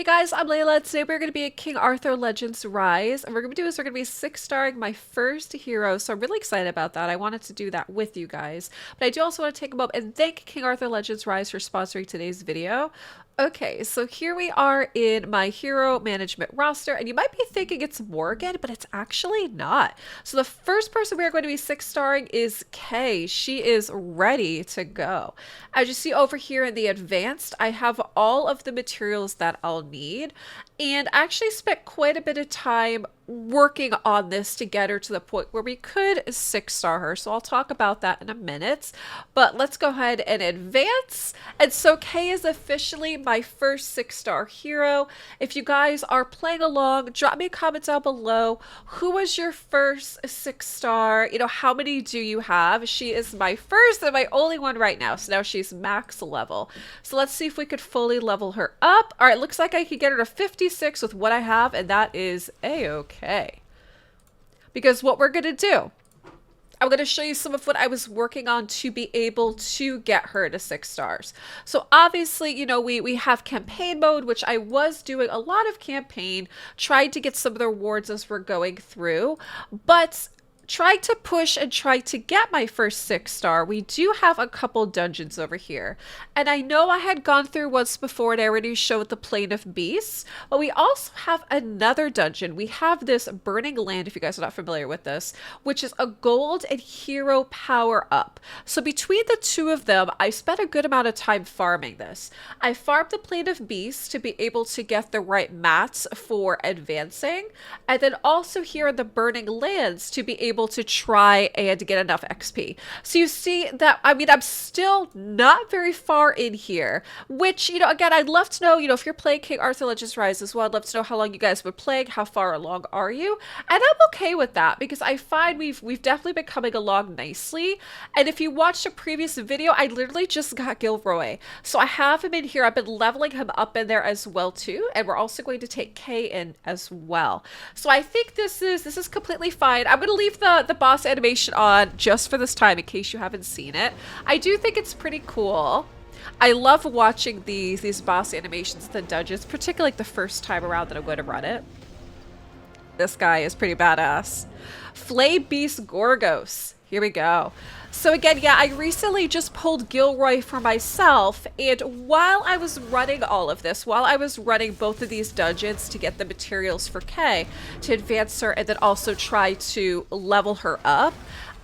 guys, I'm Layla. Today we're going to be at King Arthur Legends Rise. And what we're going to do is we're going to be 6-starring my first hero. So I'm really excited about that. I wanted to do that with you guys. But I do also want to take a moment and thank King Arthur Legends Rise for sponsoring today's video. Okay, so here we are in my hero management roster, and you might be thinking it's Morgan, but it's actually not. So the first person we are going to be 6-starring is Kay. She is ready to go. As you see over here in the advanced, I have all of the materials that I'll need, and I actually spent quite a bit of time working on this to get her to the point where we could 6-star her. So I'll talk about that in a minute, but let's go ahead and advance. And so Kay is officially my first 6-star hero. If you guys are playing along, drop me a comment down below. Who was your first 6-star? You know, how many do you have? She is my first and my only one right now. So now she's max level. So let's see if we could fully level her up. All right, looks like I could get her to 56 with what I have, and that is a-okay. Because what we're going to do, I'm going to show you some of what I was working on to be able to get her to 6 stars. So obviously, you know, we have campaign mode, which I was doing a lot of campaign, tried to get some of the rewards as we're going through, but tried to push and try to get my first 6-star. We do have a couple dungeons over here. And I know I had gone through once before and I already showed the Plane of Beasts, but we also have another dungeon. We have this Burning Land, if you guys are not familiar with this, which is a gold and hero power up. So between the two of them, I spent a good amount of time farming this. I farmed the Plane of Beasts to be able to get the right mats for advancing, and then also here in the Burning Lands to be able to try and get enough XP. So you see that, I mean, I'm still not very far in here, which, you know, again, I'd love to know, you know, if you're playing King Arthur Legends Rise as well, I'd love to know how long you guys were playing, how far along are you? And I'm okay with that because I find we've definitely been coming along nicely. And if you watched a previous video, I literally just got Gilroy. So I have him in here. I've been leveling him up in there as well too. And we're also going to take Kay in as well. So I think this is completely fine. I'm going to leave the boss animation on just for this time in case you haven't seen it. I do think it's pretty cool. I love watching these boss animations in the dungeons, particularly like the first time around that I'm going to run it. This guy is pretty badass. Flay Beast Gorgos. Here we go. So again, yeah, I recently just pulled Gilroy for myself, and while I was running all of this, while I was running both of these dungeons to get the materials for Kay, to advance her, and then also try to level her up,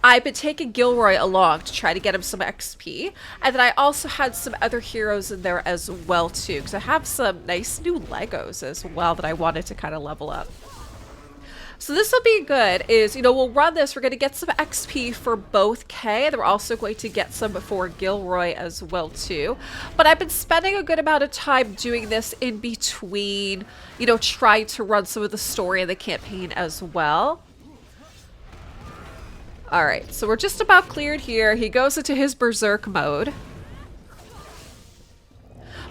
I've been taking Gilroy along to try to get him some XP, and then I also had some other heroes in there as well too, because I have some nice new Legos as well that I wanted to kind of level up. So this will be good, is, you know, we'll run this, we're going to get some XP for both Kay, and we're also going to get some for Gilroy as well too. But I've been spending a good amount of time doing this in between, you know, trying to run some of the story and the campaign as well. Alright, so we're just about cleared here. He goes into his berserk mode.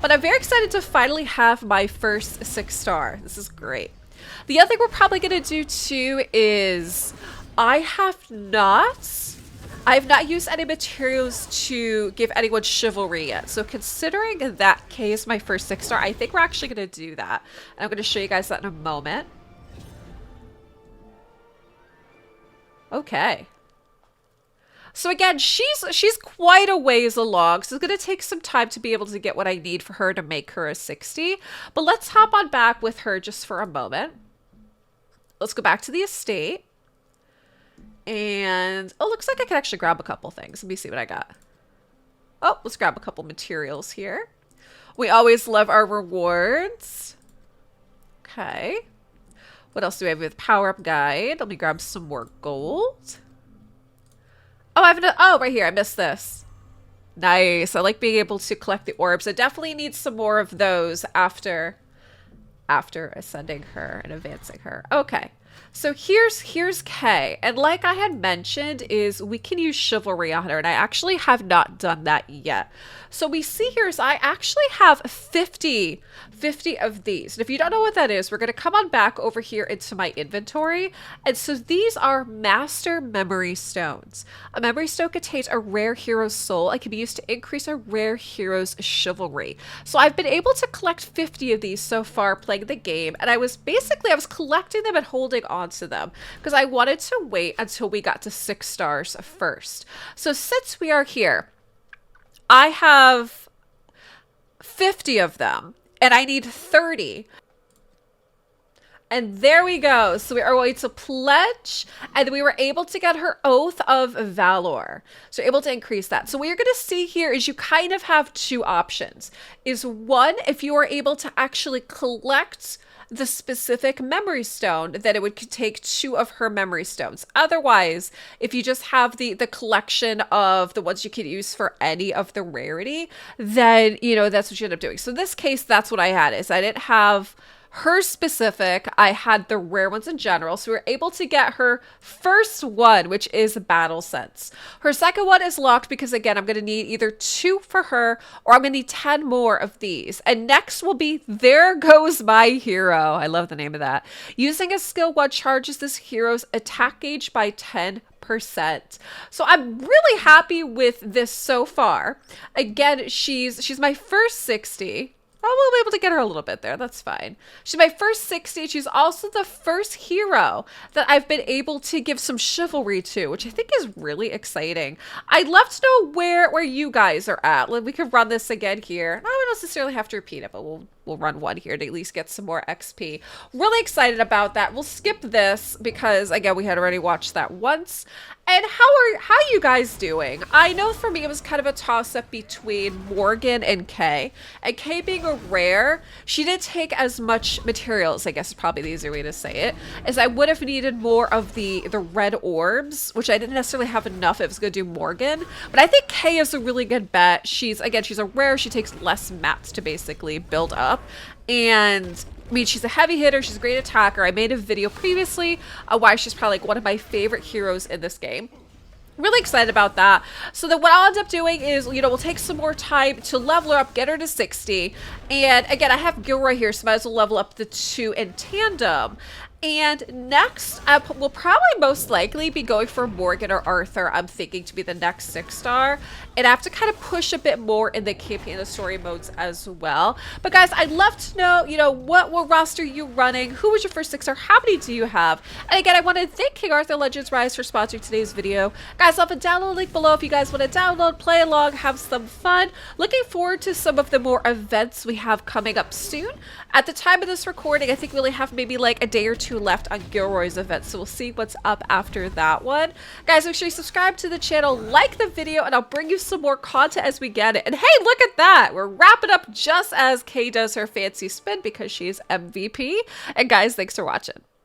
But I'm very excited to finally have my first 6-star. This is great. The other thing we're probably going to do too is I have not used any materials to give anyone chivalry yet. So considering that Kay is my first 6-star, I think we're actually going to do that. And I'm going to show you guys that in a moment. Okay. So again, she's quite a ways along, so it's going to take some time to be able to get what I need for her to make her a 60. But let's hop on back with her just for a moment. Let's go back to the estate. And, oh, looks like I can actually grab a couple things. Let me see what I got. Oh, let's grab a couple materials here. We always love our rewards. Okay. What else do we have with power-up guide? Let me grab some more gold. Oh, oh, right here. I missed this. Nice. I like being able to collect the orbs. I definitely need some more of those after ascending her and advancing her. Okay. So here's Kay, and like I had mentioned, is we can use chivalry on her, and I actually have not done that yet. So we see here is I actually have 50 of these. And if you don't know what that is, we're going to come on back over here into my inventory. And so these are Master Memory Stones. A memory stone contains a rare hero's soul and can be used to increase a rare hero's chivalry. So I've been able to collect 50 of these so far playing the game, and I was collecting them and holding on to them because I wanted to wait until we got to 6 stars first. So since we are here, I have 50 of them and I need 30. And there we go. So we are going to pledge, and we were able to get her Oath of Valor. So able to increase that. So what you're going to see here is you kind of have two options. Is one, if you are able to actually collect the specific memory stone, then it would take 2 of her memory stones. Otherwise, if you just have the collection of the ones you can use for any of the rarity, then, you know, that's what you end up doing. So in this case, that's what I had, is I didn't have her specific, I had the rare ones in general. So we were able to get her first one, which is Battle Sense. Her second one is locked because, again, I'm going to need either 2 for her or I'm going to need 10 more of these. And next will be There Goes My Hero. I love the name of that. Using a skill 1 charges this hero's attack gauge by 10%. So I'm really happy with this so far. Again, she's my first 60. Oh, we'll be able to get her a little bit there. That's fine. She's my first 60. She's also the first hero that I've been able to give some chivalry to, which I think is really exciting. I'd love to know where you guys are at. Like, we could run this again here. I don't necessarily have to repeat it, but we'll run one here to at least get some more XP. Really excited about that. We'll skip this because, again, we had already watched that once. And how are you guys doing? I know for me it was kind of a toss-up between Morgan and Kay. And Kay being a rare, she didn't take as much materials, I guess is probably the easier way to say it, as I would have needed more of the red orbs, which I didn't necessarily have enough if I was going to do Morgan. But I think Kay is a really good bet. She's a rare. She takes less mats to basically build up. And I mean, she's a heavy hitter. She's a great attacker. I made a video previously why she's probably like one of my favorite heroes in this game. Really excited about that. So then what I'll end up doing is, you know, we'll take some more time to level her up, get her to 60. And again, I have Gilroy here, so I might as well level up the 2 in tandem. And next, we'll probably most likely be going for Morgan or Arthur, I'm thinking, to be the next 6-star. And I have to kind of push a bit more in the campaign and the story modes as well. But guys, I'd love to know, you know, what roster are you running? Who was your first 6-star? How many do you have? And again, I want to thank King Arthur Legends Rise for sponsoring today's video. Guys, I'll have a download link below if you guys want to download, play along, have some fun. Looking forward to some of the more events we have coming up soon. At the time of this recording, I think we only have maybe like a day or 2 left on Gilroy's event, so we'll see what's up after that one. Guys, make sure you subscribe to the channel, like the video, and I'll bring you some more content as we get it. And hey, look at that! We're wrapping up just as Kay does her fancy spin because she's MVP. And guys, thanks for watching.